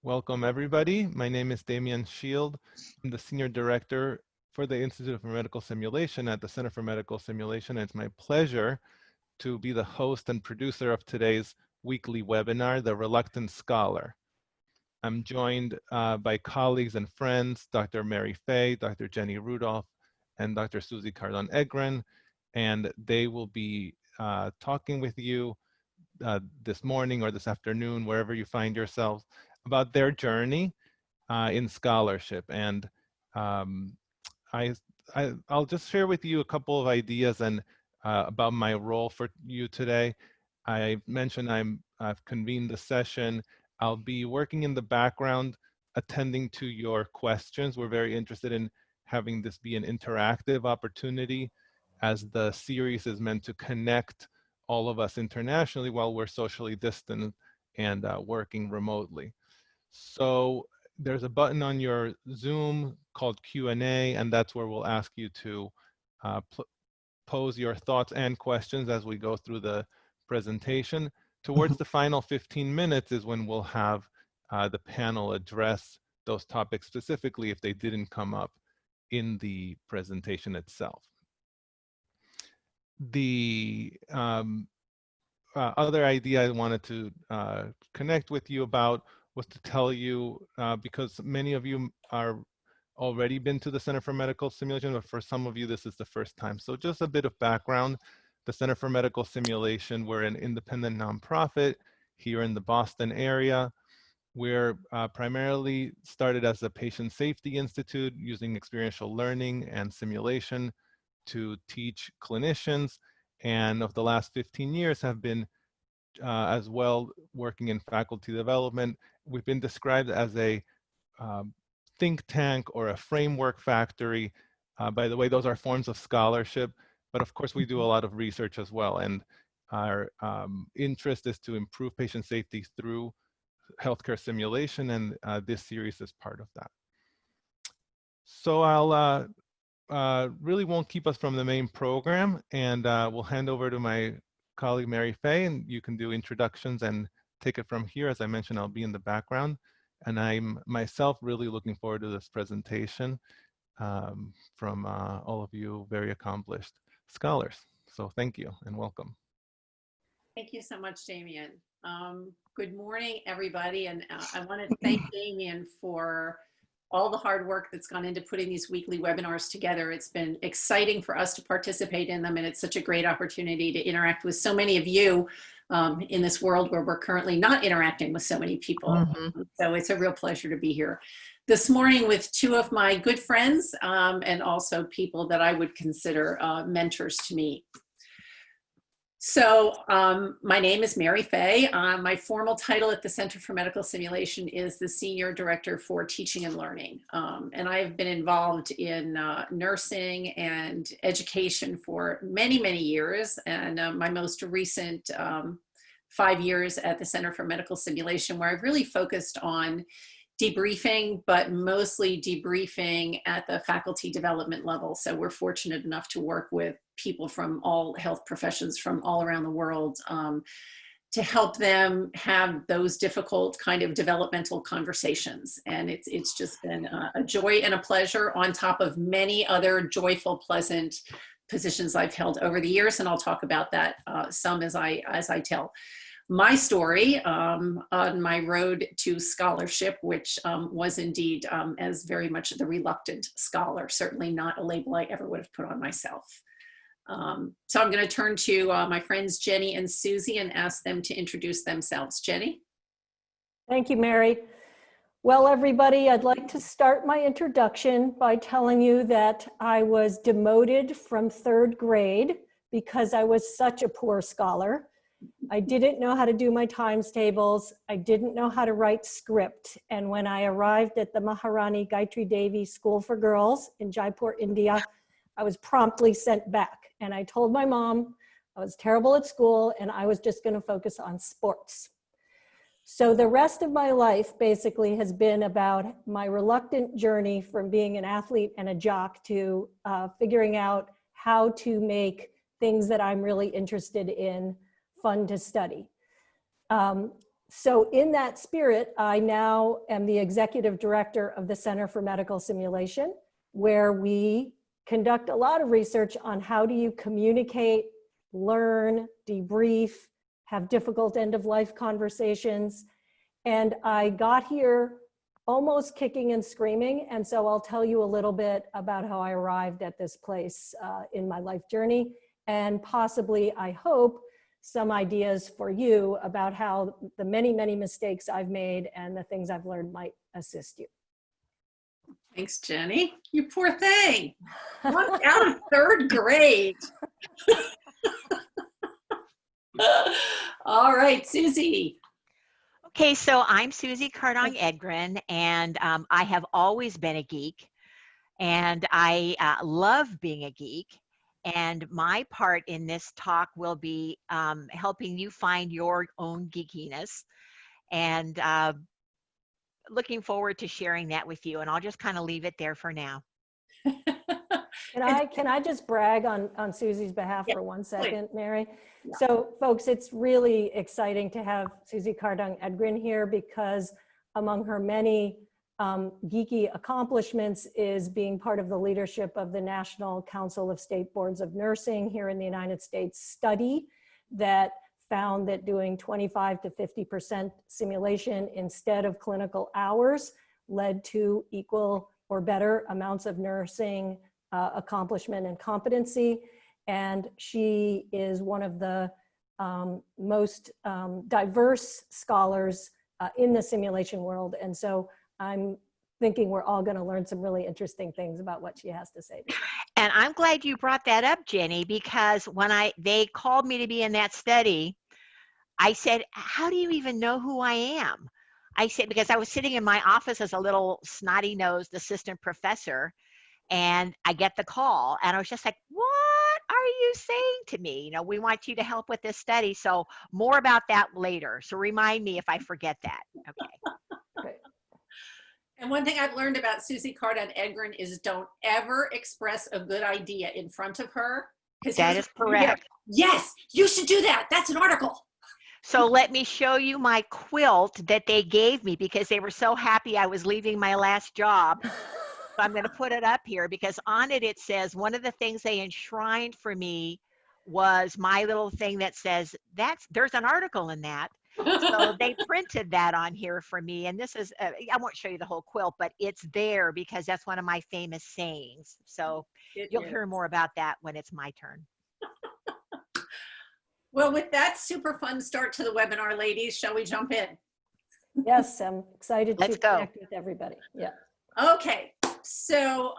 Welcome, everybody. My name is Damian Shield. I'm the Senior Director for the Institute for Medical Simulation at the Center for Medical Simulation. And it's my pleasure to be the host and producer of today's weekly webinar, The Reluctant Scholar. I'm joined by colleagues and friends, Dr. Mary Fay, Dr. Jenny Rudolph, and Dr. Suzy Cardon-Egren, and they will be talking with you this morning or this afternoon, wherever you find yourselves, about their journey in scholarship. And I'll just share with you a couple of ideas and about my role for you today. I mentioned I've convened the session. I'll be working in the background, attending to your questions. We're very interested in having this be an interactive opportunity, as the series is meant to connect all of us internationally while we're socially distant and working remotely. So there's a button on your Zoom called Q&A, and that's where we'll ask you to pose your thoughts and questions as we go through the presentation. Towards the final 15 minutes is when we'll have the panel address those topics specifically if they didn't come up in the presentation itself. The other idea I wanted to connect with you about was to tell you, because many of you are already been to the Center for Medical Simulation, but for some of you, this is the first time. So just a bit of background. The Center for Medical Simulation, we're an independent nonprofit here in the Boston area. We're primarily started as a patient safety institute using experiential learning and simulation to teach clinicians. And of the last 15 years have been as well working in faculty development. We've been described as a think tank or a framework factory. By the way, those are forms of scholarship, but of course we do a lot of research as well. And our interest is to improve patient safety through healthcare simulation, and this series is part of that. So I'll really won't keep us from the main program, and we'll hand over to my colleague Mary Fay, and you can do introductions and take it from here. As I mentioned, I'll be in the background, and I'm myself really looking forward to this presentation from all of you very accomplished scholars. So thank you and welcome. Thank you so much, Damian. Good morning, everybody, and I want to thank Damian for all the hard work that's gone into putting these weekly webinars together. It's been exciting for us to participate in them, and it's such a great opportunity to interact with so many of you in this world where we're currently not interacting with so many people. So it's a real pleasure to be here this morning with two of my good friends and also people that I would consider mentors to me. So my name is Mary Fay. My formal title at the Center for Medical Simulation is the Senior Director for Teaching and Learning. And I have been involved in nursing and education for many, many years. And my most recent 5 years at the Center for Medical Simulation, where I've really focused on debriefing, but mostly debriefing at the faculty development level. So we're fortunate enough to work with people from all health professions from all around the world to help them have those difficult kind of developmental conversations. And it's just been a joy and a pleasure on top of many other joyful, pleasant positions I've held over the years. And I'll talk about that some as I tell my story on my road to scholarship, which was indeed as very much the reluctant scholar, certainly not a label I ever would have put on myself. So I'm going to turn to my friends Jenny and Suzy and ask them to introduce themselves. Jenny? Thank you, Mary. Well, everybody, I'd like to start my introduction by telling you that I was demoted from 3rd grade because I was such a poor scholar. I didn't know how to do my times tables. I didn't know how to write script. And when I arrived at the Maharani Gayatri Devi School for Girls in Jaipur, India, I was promptly sent back. And I told my mom I was terrible at school and I was just going to focus on sports. So the rest of my life basically has been about my reluctant journey from being an athlete and a jock to figuring out how to make things that I'm really interested in fun to study. So in that spirit, I now am the executive director of the Center for Medical Simulation, where we conduct a lot of research on how do you communicate, learn, debrief, have difficult end-of-life conversations. And I got here almost kicking and screaming. And so I'll tell you a little bit about how I arrived at this place in my life journey, and possibly, I hope, some ideas for you about how the many, many mistakes I've made and the things I've learned might assist you. Thanks, Jenny. You poor thing. Dropped out of third grade. All right, Susie. Okay, so I'm Susie Cardong Edgren, and I have always been a geek, and I love being a geek. And my part in this talk will be helping you find your own geekiness, and looking forward to sharing that with you. And I'll just kind of leave it there for now. Can I just brag on Susie's behalf for 1 second, Mary? Yeah. So folks, it's really exciting to have Susie Cardong Edgren here, because among her many geeky accomplishments is being part of the leadership of the National Council of State Boards of Nursing here in the United States study that found that doing 25 to 50% simulation instead of clinical hours led to equal or better amounts of nursing accomplishment and competency. And she is one of the most diverse scholars in the simulation world. And so I'm thinking we're all going to learn some really interesting things about what she has to say. And I'm glad you brought that up, Jenny, because when they called me to be in that study, I said, how do you even know who I am? I said, because I was sitting in my office as a little snotty-nosed assistant professor, and I get the call, and I was just like, what are you saying to me? You know, we want you to help with this study. So more about that later. So remind me if I forget that. Okay. And one thing I've learned about Susie Cardong Edgren is don't ever express a good idea in front of her. That is correct. Yes, you should do that. That's an article. So let me show you my quilt that they gave me because they were so happy I was leaving my last job. So I'm going to put it up here because on it, it says one of the things they enshrined for me was my little thing that says there's an article in that. So they printed that on here for me. And this is, I won't show you the whole quilt, but it's there because that's one of my famous sayings. So you'll hear more about that when it's my turn. Well, with that super fun start to the webinar, ladies, shall we jump in? Yes, I'm excited to Let's go. connect with everybody. Yeah. Okay. So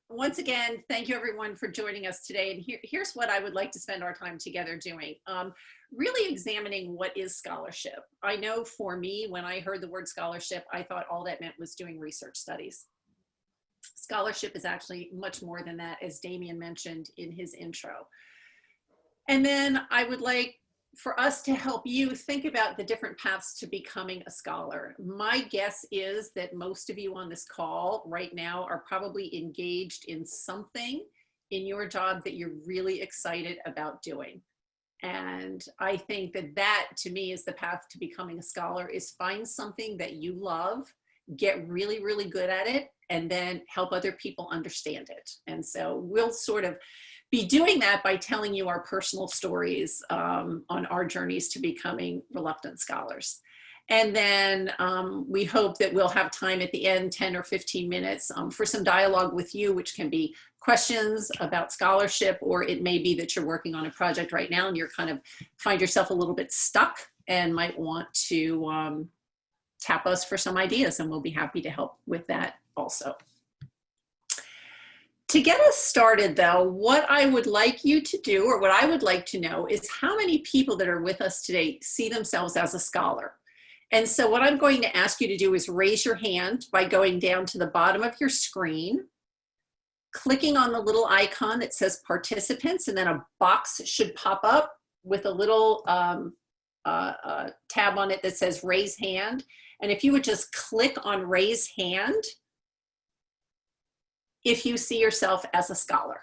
once again, thank you everyone for joining us today. And here's what I would like to spend our time together doing. Really examining what is scholarship. I know for me, when I heard the word scholarship, I thought all that meant was doing research studies. Scholarship is actually much more than that, as Damien mentioned in his intro. And then I would like for us to help you think about the different paths to becoming a scholar. My guess is that most of you on this call right now are probably engaged in something in your job that you're really excited about doing. And I think that to me is the path to becoming a scholar, is find something that you love, get really, really good at it, and then help other people understand it. And so we'll sort of be doing that by telling you our personal stories on our journeys to becoming reluctant scholars. And then we hope that we'll have time at the end, 10 or 15 minutes for some dialogue with you, which can be questions about scholarship, or it may be that you're working on a project right now and you're kind of find yourself a little bit stuck and might want to tap us for some ideas, and we'll be happy to help with that also. To get us started though, what I would like you to do, or what I would like to know, is how many people that are with us today see themselves as a scholar. And so what I'm going to ask you to do is raise your hand by going down to the bottom of your screen, clicking on the little icon that says participants, and then a box should pop up with a little tab on it that says raise hand. And if you would just click on raise hand, if you see yourself as a scholar.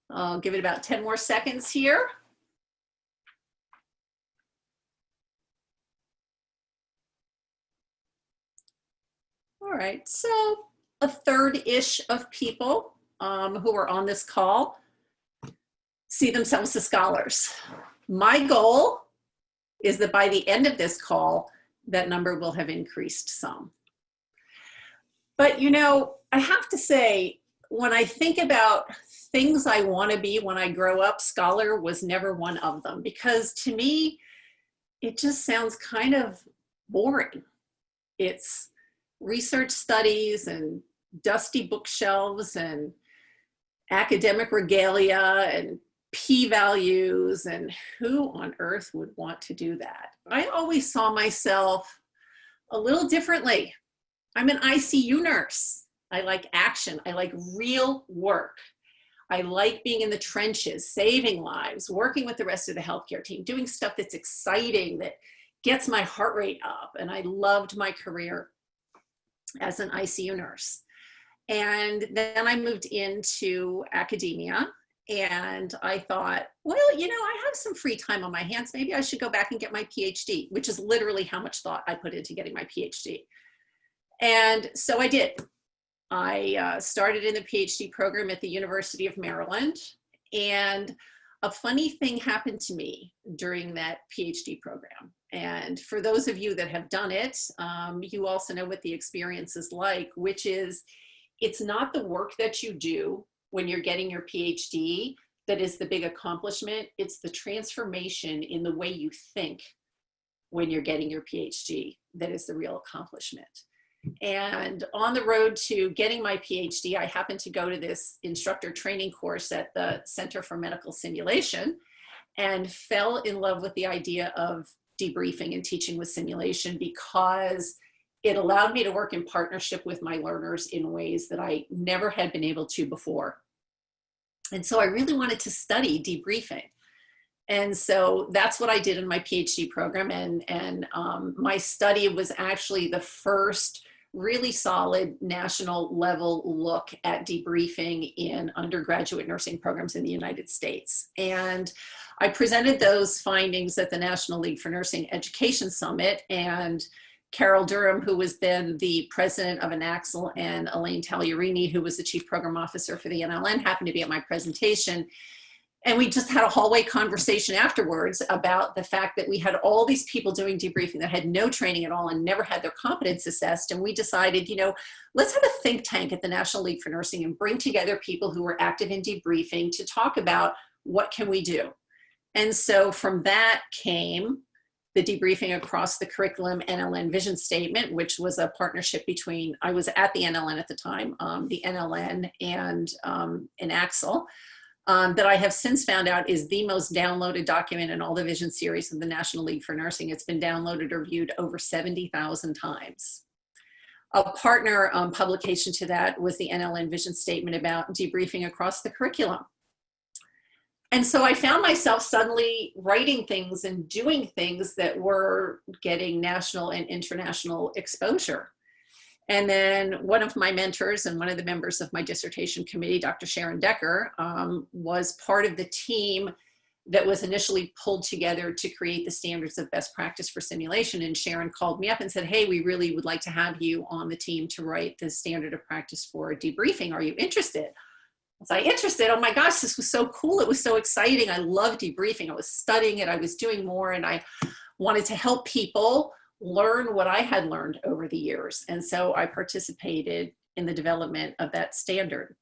I'll give it about 10 more seconds here. All right, so a third-ish of people who are on this call see themselves as scholars. My goal is that by the end of this call, that number will have increased some. But you know, I have to say, when I think about things I want to be when I grow up, scholar was never one of them, because to me, it just sounds kind of boring. It's research studies and dusty bookshelves and academic regalia and p-values, and who on earth would want to do that? I always saw myself a little differently. I'm an ICU nurse. I like action. I like real work. I like being in the trenches, saving lives, working with the rest of the healthcare team, doing stuff that's exciting, that gets my heart rate up. And I loved my career as an ICU nurse. And then I moved into academia, and I thought, well, you know, I have some free time on my hands. Maybe I should go back and get my PhD, which is literally how much thought I put into getting my PhD. And so I did. I started in the PhD program at the University of Maryland, and a funny thing happened to me during that PhD program. And for those of you that have done it, you also know what the experience is like, which is it's not the work that you do when you're getting your PhD that is the big accomplishment. It's the transformation in the way you think when you're getting your PhD that is the real accomplishment. And on the road to getting my PhD, I happened to go to this instructor training course at the Center for Medical Simulation and fell in love with the idea of debriefing and teaching with simulation, because it allowed me to work in partnership with my learners in ways that I never had been able to before. And so I really wanted to study debriefing. And so that's what I did in my PhD program. And my study was actually the first really solid national level look at debriefing in undergraduate nursing programs in the United States. And I presented those findings at the National League for Nursing Education Summit, and Carol Durham, who was then the president of Anaxel, and Elaine Tagliarini, who was the chief program officer for the NLN, happened to be at my presentation. And we just had a hallway conversation afterwards about the fact that we had all these people doing debriefing that had no training at all and never had their competence assessed. And we decided, you know, let's have a think tank at the National League for Nursing and bring together people who were active in debriefing to talk about what can we do. And so from that came the Debriefing Across the Curriculum NLN Vision Statement, which was a partnership between, I was at the NLN at the time, the NLN and Anaxel. That I have since found out is the most downloaded document in all the vision series of the National League for Nursing. It's been downloaded or viewed over 70,000 times. A partner publication to that was the NLN Vision Statement about debriefing across the curriculum. And so I found myself suddenly writing things and doing things that were getting national and international exposure. And then one of my mentors and one of the members of my dissertation committee, Dr. Sharon Decker, was part of the team that was initially pulled together to create the standards of best practice for simulation. And Sharon called me up and said, hey, we really would like to have you on the team to write the standard of practice for debriefing. Are you interested? Was I interested? Oh my gosh, this was so cool. It was so exciting. I love debriefing. I was studying it. I was doing more, and I wanted to help people learn what I had learned over the years. And so I participated in the development of that standard.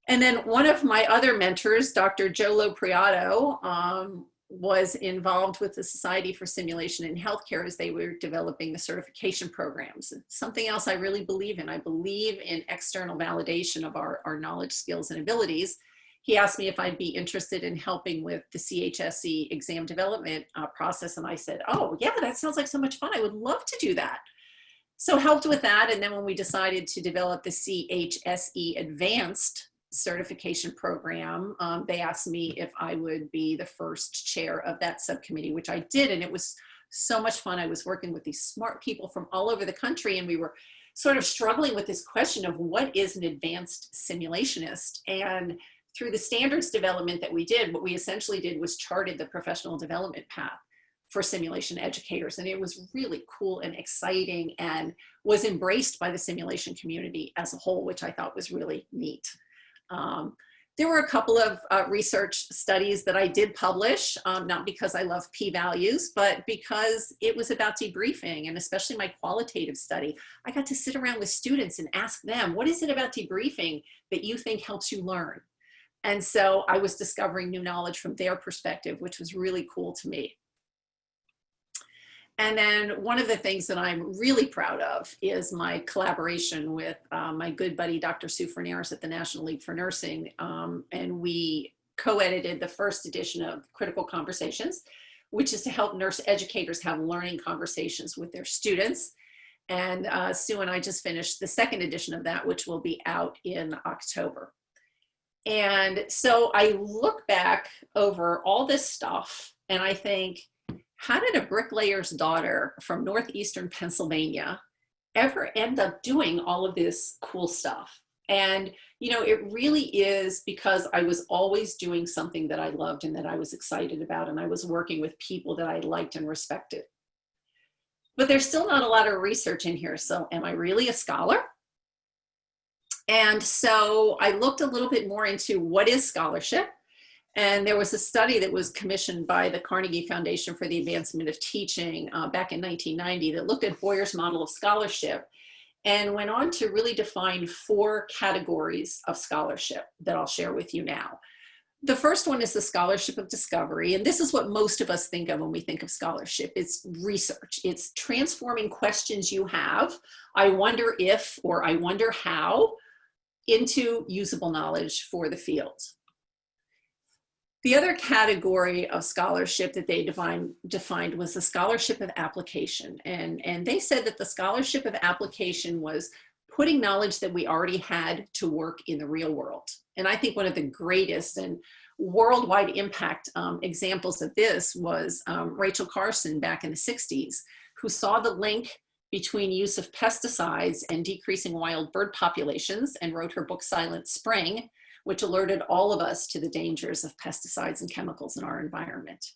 And then one of my other mentors, Dr. Joe Lopriato, was involved with the Society for Simulation in Healthcare as they were developing the certification programs. Something else I really believe in. I believe in external validation of our knowledge, skills, and abilities. He asked me if I'd be interested in helping with the CHSE exam development process. And I said, oh yeah, that sounds like so much fun. I would love to do that. So helped with that. And then when we decided to develop the CHSE advanced certification program, they asked me if I would be the first chair of that subcommittee, which I did. And it was so much fun. I was working with these smart people from all over the country, and we were sort of struggling with this question of what is an advanced simulationist. And through the standards development that we did, what we essentially did was charted the professional development path for simulation educators. And it was really cool and exciting and was embraced by the simulation community as a whole, which I thought was really neat. There were a couple of research studies that I did publish, not because I love p-values, but because it was about debriefing, and especially my qualitative study. I got to sit around with students and ask them, what is it about debriefing that you think helps you learn? And so I was discovering new knowledge from their perspective, which was really cool to me. And then one of the things that I'm really proud of is my collaboration with my good buddy, Dr. Sue Fernaris at the National League for Nursing. And we co-edited the first edition of Critical Conversations, which is to help nurse educators have learning conversations with their students. And Sue and I just finished the second edition of that, which will be out in October. And so I look back over all this stuff and I think, how did a bricklayer's daughter from northeastern Pennsylvania ever end up doing all of this cool stuff? And, you know, it really is because I was always doing something that I loved and that I was excited about, and I was working with people that I liked and respected. But there's still not a lot of research in here. So am I really a scholar? And so I looked a little bit more into what is scholarship. And there was a study that was commissioned by the Carnegie Foundation for the Advancement of Teaching back in 1990 that looked at Boyer's model of scholarship and went on to really define 4 categories of scholarship that I'll share with you now. The first one is the scholarship of discovery. And this is what most of us think of when we think of scholarship. It's research. It's transforming questions you have, I wonder if, or I wonder how, into usable knowledge for the field. The other category of scholarship that they defined was the scholarship of application. And they said that the scholarship of application was putting knowledge that we already had to work in the real world. And I think one of the greatest and worldwide impact examples of this was Rachel Carson back in the 60s, who saw the link between use of pesticides and decreasing wild bird populations and wrote her book Silent Spring, which alerted all of us to the dangers of pesticides and chemicals in our environment.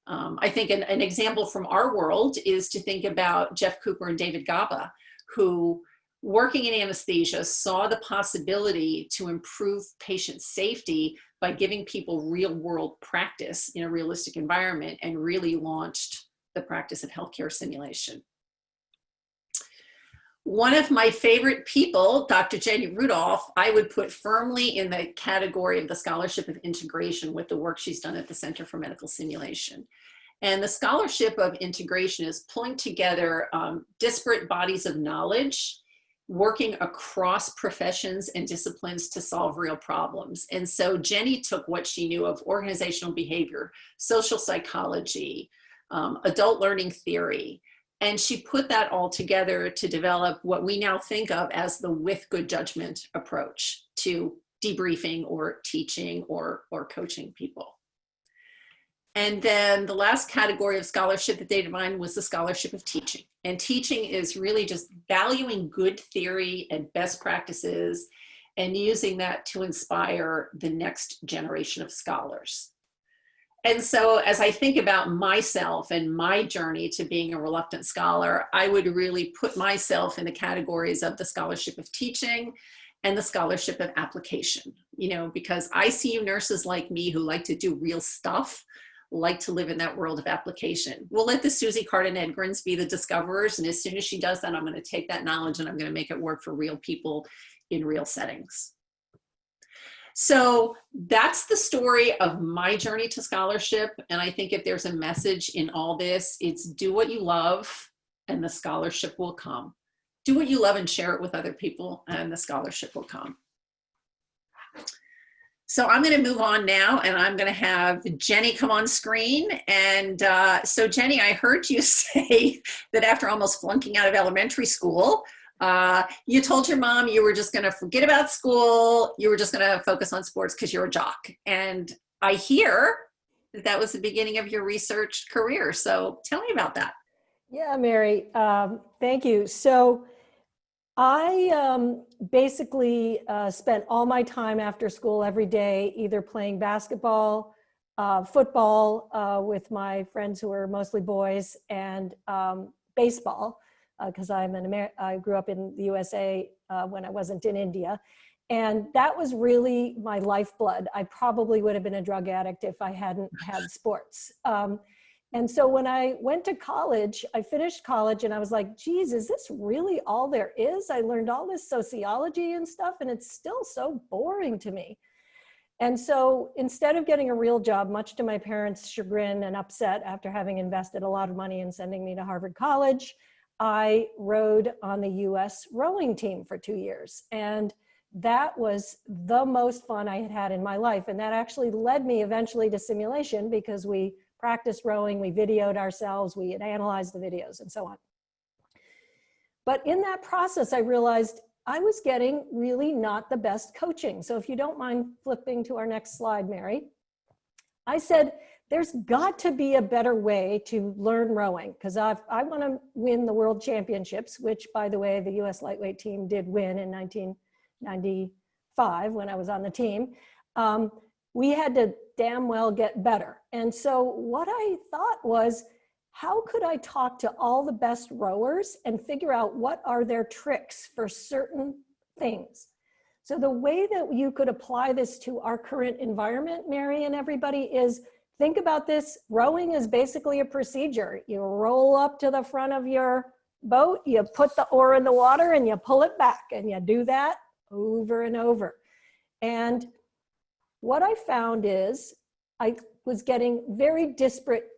I think an example from our world is to think about Jeff Cooper and David Gaba, who, working in anesthesia, saw the possibility to improve patient safety by giving people real world practice in a realistic environment, and really launched the practice of healthcare simulation. One of my favorite people, Dr. Jenny Rudolph, I would put firmly in the category of the scholarship of integration with the work she's done at the Center for Medical Simulation. And the scholarship of integration is pulling together disparate bodies of knowledge, working across professions and disciplines to solve real problems. And so Jenny took what she knew of organizational behavior, social psychology, adult learning theory, and she put that all together to develop what we now think of as the with good judgment approach to debriefing or teaching or coaching people. And then the last category of scholarship that they defined was the scholarship of teaching. And teaching is really just valuing good theory and best practices and using that to inspire the next generation of scholars. And so as I think about myself and my journey to being a reluctant scholar, I would really put myself in the categories of the scholarship of teaching and the scholarship of application, you know, because ICU nurses like me who like to do real stuff like to live in that world of application. We'll let the Susie Carden Edgrins be the discoverers. And as soon as she does that, I'm going to take that knowledge and I'm going to make it work for real people in real settings. So that's the story of my journey to scholarship. And I think if there's a message in all this, it's do what you love and the scholarship will come. Do what you love and share it with other people and the scholarship will come. So I'm going to move on now and I'm going to have Jenny come on screen. And so Jenny, I heard you say that after almost flunking out of elementary school, you told your mom you were just going to forget about school. You were just going to focus on sports because you're a jock. And I hear that that was the beginning of your research career. So tell me about that. Yeah, Mary, thank you. So I basically spent all my time after school every day either playing basketball, football with my friends who were mostly boys, and baseball, because I grew up in the USA when I wasn't in India. And that was really my lifeblood. I probably would have been a drug addict if I hadn't had sports. And so when I went to college, I finished college and I was like, geez, is this really all there is? I learned all this sociology and stuff, and it's still so boring to me. And so instead of getting a real job, much to my parents' chagrin and upset after having invested a lot of money in sending me to Harvard College, I rowed on the US rowing team for 2 years. And that was the most fun I had had in my life. And that actually led me eventually to simulation, because we practiced rowing, we videoed ourselves, we had analyzed the videos and so on. But in that process, I realized I was getting really not the best coaching. So if you don't mind flipping to our next slide, Mary, I said, there's got to be a better way to learn rowing, because I want to win the world championships, which, by the way, the US lightweight team did win in 1995 when I was on the team. We had to damn well get better. And so what I thought was, how could I talk to all the best rowers and figure out what are their tricks for certain things? So the way that you could apply this to our current environment, Mary and everybody, is think about this. Rowing is basically a procedure. You roll up to the front of your boat, you put the oar in the water, and you pull it back, and you do that over and over. And what I found is I was getting very disparate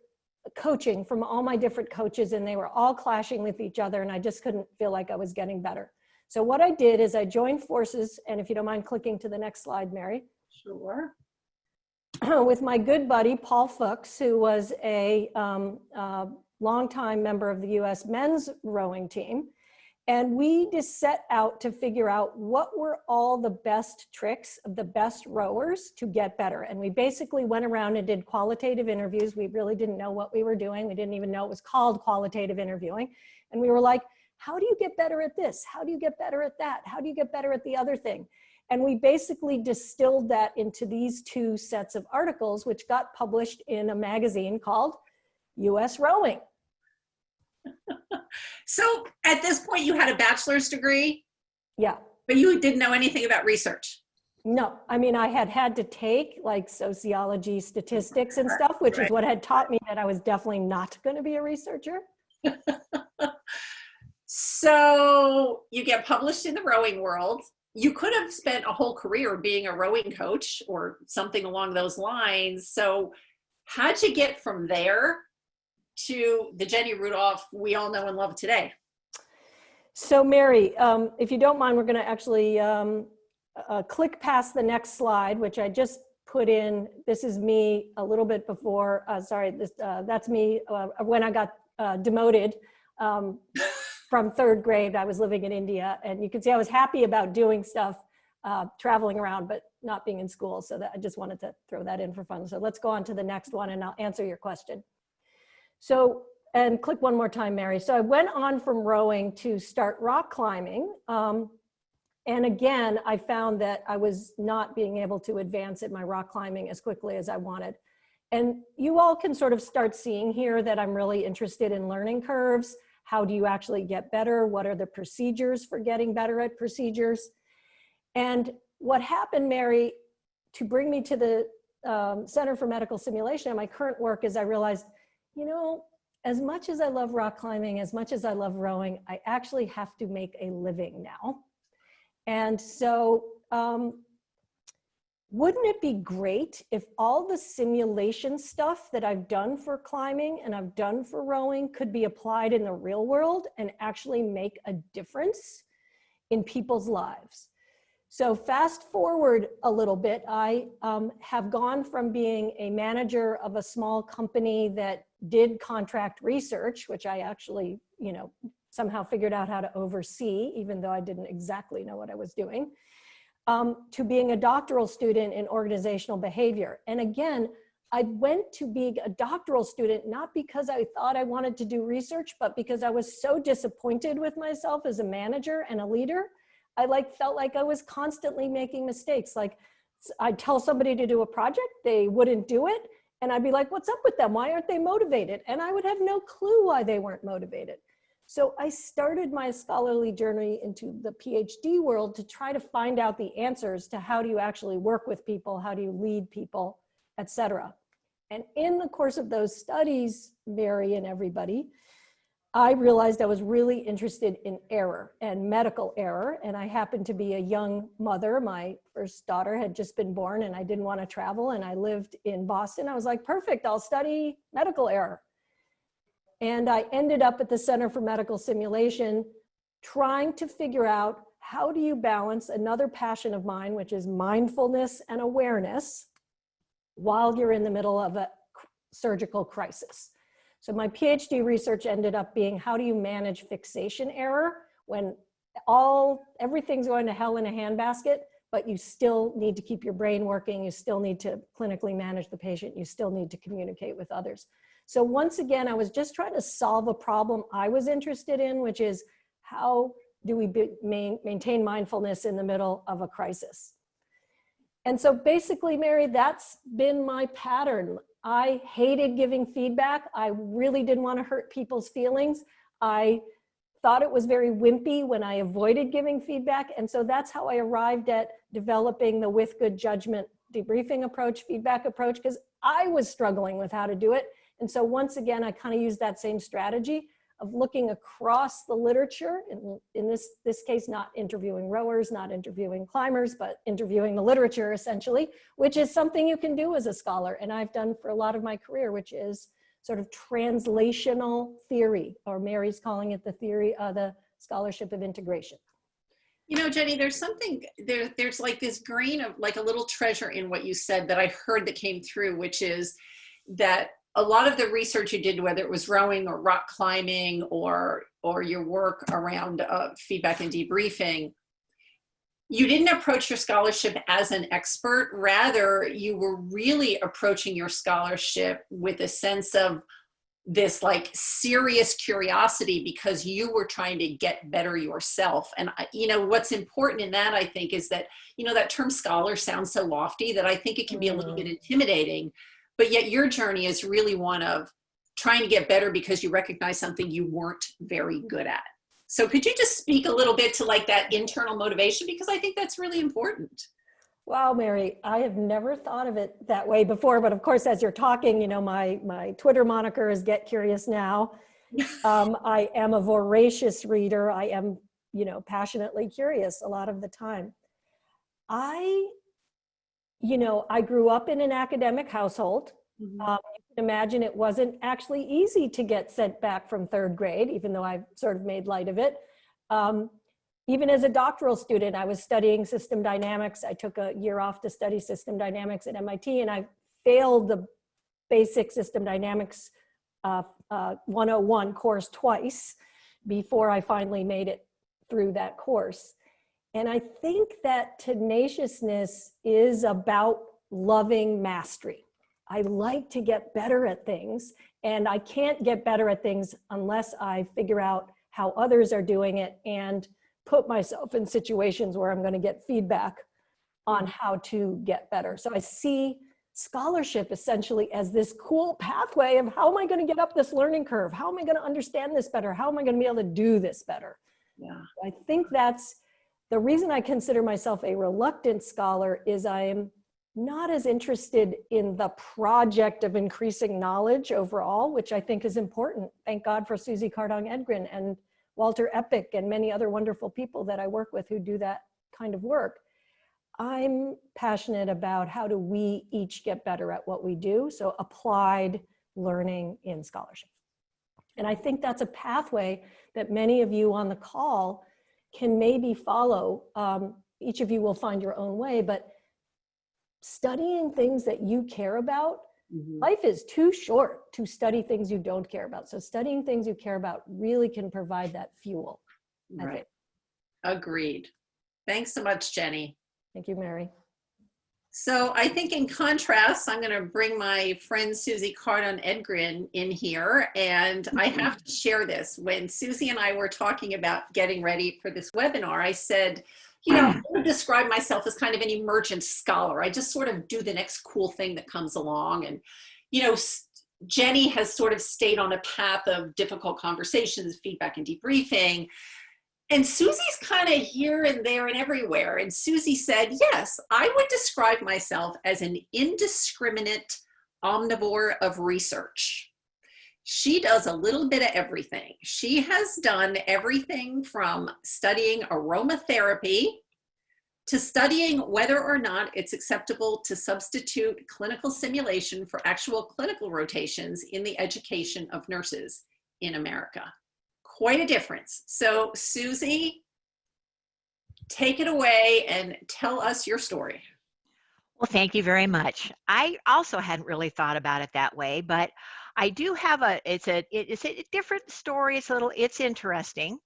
coaching from all my different coaches, and they were all clashing with each other, and I just couldn't feel like I was getting better. So what I did is I joined forces, and if you don't mind clicking to the next slide, Mary. Sure. With my good buddy, Paul Fuchs, who was a longtime member of the US men's rowing team. And we just set out to figure out what were all the best tricks of the best rowers to get better. And we basically went around and did qualitative interviews. We really didn't know what we were doing. We didn't even know it was called qualitative interviewing. And we were like, how do you get better at this? How do you get better at that? How do you get better at the other thing? And we basically distilled that into these 2 sets of articles, which got published in a magazine called US Rowing. So at this point, you had a bachelor's degree? Yeah. But you didn't know anything about research? No, I mean, I had to take like sociology, statistics and stuff, which is what had taught me that I was definitely not going to be a researcher. So you get published in the rowing world. You could have spent a whole career being a rowing coach or something along those lines. So how'd you get from there to the Jenny Rudolph we all know and love today? So Mary, if you don't mind, we're going to actually click past the next slide, which I just put in. This is me a little bit before, that's me when I got demoted from 3rd grade. I was living in India, and you can see I was happy about doing stuff, traveling around, but not being in school. So that I just wanted to throw that in for fun. So let's go on to the next one, and I'll answer your question. So, and click one more time, Mary. So I went on from rowing to start rock climbing. And again, I found that I was not being able to advance at my rock climbing as quickly as I wanted. And you all can sort of start seeing here that I'm really interested in learning curves. How do you actually get better? What are the procedures for getting better at procedures? And what happened, Mary, to bring me to the Center for Medical Simulation and my current work is I realized, you know, as much as I love rock climbing, as much as I love rowing, I actually have to make a living now. And so wouldn't it be great if all the simulation stuff that I've done for climbing and I've done for rowing could be applied in the real world and actually make a difference in people's lives? So fast forward a little bit, I have gone from being a manager of a small company that did contract research, which I actually, you know, somehow figured out how to oversee, even though I didn't exactly know what I was doing, to being a doctoral student in organizational behavior. And again, I went to be a doctoral student, not because I thought I wanted to do research, but because I was so disappointed with myself as a manager and a leader. I felt like I was constantly making mistakes. Like I'd tell somebody to do a project, they wouldn't do it. And I'd be like, what's up with them? Why aren't they motivated? And I would have no clue why they weren't motivated. So I started my scholarly journey into the PhD world to try to find out the answers to how do you actually work with people, how do you lead people, etc. And in the course of those studies, Mary and everybody, I realized I was really interested in error and medical error. And I happened to be a young mother. My first daughter had just been born and I didn't want to travel. And I lived in Boston. I was like, perfect, I'll study medical error. And I ended up at the Center for Medical Simulation trying to figure out how do you balance another passion of mine, which is mindfulness and awareness, while you're in the middle of a surgical crisis. So my PhD research ended up being how do you manage fixation error when everything's going to hell in a handbasket, but you still need to keep your brain working, you still need to clinically manage the patient, you still need to communicate with others. So once again, I was just trying to solve a problem I was interested in, which is how do we maintain mindfulness in the middle of a crisis? And so basically, Mary, that's been my pattern. I hated giving feedback. I really didn't want to hurt people's feelings. I thought it was very wimpy when I avoided giving feedback. And so that's how I arrived at developing the with good judgment debriefing approach, feedback approach, because I was struggling with how to do it. And so once again, I kind of used that same strategy of looking across the literature, in this case, not interviewing rowers, not interviewing climbers, but interviewing the literature essentially, which is something you can do as a scholar. And I've done for a lot of my career, which is sort of translational theory, or Mary's calling it the scholarship of integration. You know, Jenny, there's something, there's like this grain of like a little treasure in what you said that I heard that came through, which is that a lot of the research you did, whether it was rowing or rock climbing or your work around feedback and debriefing, you didn't approach your scholarship as an expert. Rather, you were really approaching your scholarship with a sense of this like serious curiosity because you were trying to get better yourself. And you know, what's important in that, I think, is that, you know, that term scholar sounds so lofty that I think it can be a little bit intimidating. But yet your journey is really one of trying to get better because you recognize something you weren't very good at. So could you just speak a little bit to like that internal motivation? Because I think that's really important. Wow, Mary, I have never thought of it that way before. But of course, as you're talking, you know, my Twitter moniker is Get Curious Now. I am a voracious reader. I am, you know, passionately curious a lot of the time. You know, I grew up in an academic household. You can imagine it wasn't actually easy to get sent back from third grade, even though I sort of made light of it. Even as a doctoral student, I was studying system dynamics. I took a year off to study system dynamics at MIT, and I failed the basic system dynamics 101 course twice before I finally made it through that course. And I think that tenaciousness is about loving mastery. I like to get better at things, and I can't get better at things unless I figure out how others are doing it and put myself in situations where I'm going to get feedback on how to get better. So I see scholarship essentially as this cool pathway of how am I going to get up this learning curve? How am I going to understand this better? How am I going to be able to do this better? Yeah, I think that's the reason I consider myself a reluctant scholar is I am not as interested in the project of increasing knowledge overall, which I think is important. Thank God for Susie Cardong-Edgren and Walter Epic and many other wonderful people that I work with who do that kind of work. I'm passionate about how do we each get better at what we do, so applied learning in scholarship. And I think that's a pathway that many of you on the call can maybe follow. Each of you will find your own way, but studying things that you care about, life is too short to study things you don't care about. So studying things you care about really can provide that fuel. Right. Agreed. Thanks so much, Jenny. Thank you, Mary. So I think in contrast, I'm going to bring my friend Susie Cardon Edgren in here, and I have to share this. When Susie and I were talking about getting ready for this webinar, I said, you know, I would describe myself as kind of an emergent scholar. I just sort of do the next cool thing that comes along. And, you know, Jenny has sort of stayed on a path of difficult conversations, feedback and debriefing. And Susie's kind of here and there and everywhere. And Susie said, yes, I would describe myself as an indiscriminate omnivore of research. She does a little bit of everything. She has done everything from studying aromatherapy to studying whether or not it's acceptable to substitute clinical simulation for actual clinical rotations in the education of nurses in America. Quite a difference. So Susie, take it away and tell us your story. Well, thank you very much. I also hadn't really thought about it that way, but I do have it's a different story. It's interesting.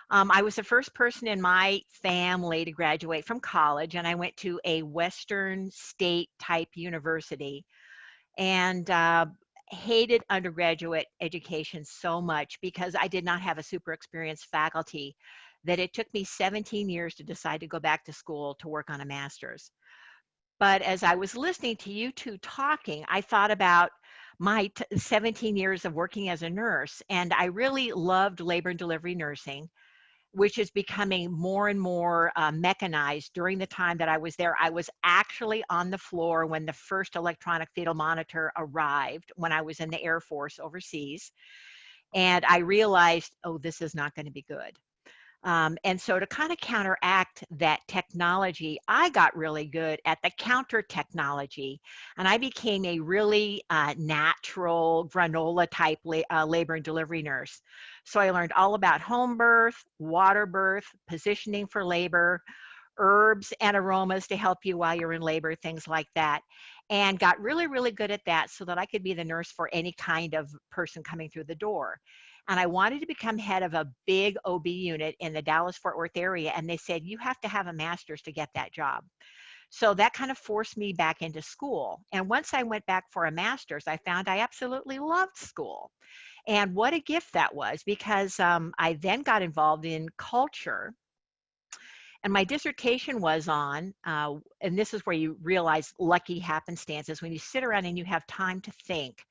I was the first person in my family to graduate from college, and I went to a Western state type university, and hated undergraduate education so much because I did not have a super experienced faculty that it took me 17 years to decide to go back to school to work on a master's. But as I was listening to you two talking, I thought about my 17 years of working as a nurse, and I really loved labor and delivery nursing, which is becoming more and more mechanized. During the time that I was there, I was actually on the floor when the first electronic fetal monitor arrived when I was in the Air Force overseas. And I realized, oh, this is not going to be good. And so to kind of counteract that technology, I got really good at the counter technology, and I became a really natural granola type labor and delivery nurse. So I learned all about home birth, water birth, positioning for labor, herbs and aromas to help you while you're in labor, things like that, and got really, really good at that so that I could be the nurse for any kind of person coming through the door. And I wanted to become head of a big OB unit in the Dallas-Fort Worth area, and they said, you have to have a master's to get that job. So that kind of forced me back into school. And once I went back for a master's, I found I absolutely loved school. And what a gift that was, because I then got involved in culture. And my dissertation was on, and this is where you realize lucky happenstances, when you sit around and you have time to think.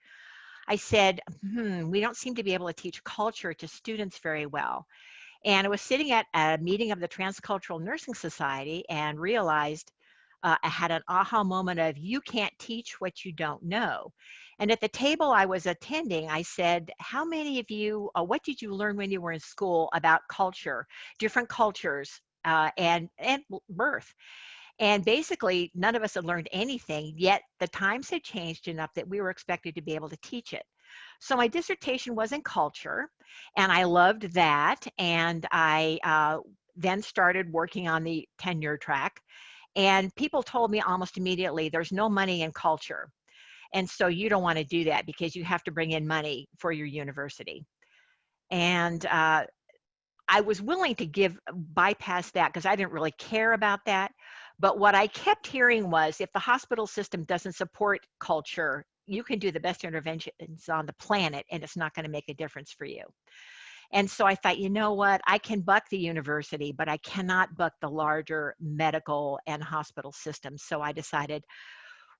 I said, we don't seem to be able to teach culture to students very well. And I was sitting at a meeting of the Transcultural Nursing Society and realized I had an aha moment of, you can't teach what you don't know. And at the table I was attending, I said, how many of you, what did you learn when you were in school about culture, different cultures and birth? And basically, none of us had learned anything, yet the times had changed enough that we were expected to be able to teach it. So my dissertation was in culture, and I loved that. And I then started working on the tenure track. And people told me almost immediately, there's no money in culture. And so you don't want to do that because you have to bring in money for your university. And I was willing to bypass that because I didn't really care about that. But what I kept hearing was, if the hospital system doesn't support culture, you can do the best interventions on the planet and it's not going to make a difference for you. And so I thought, you know what, I can buck the university, but I cannot buck the larger medical and hospital systems. So I decided,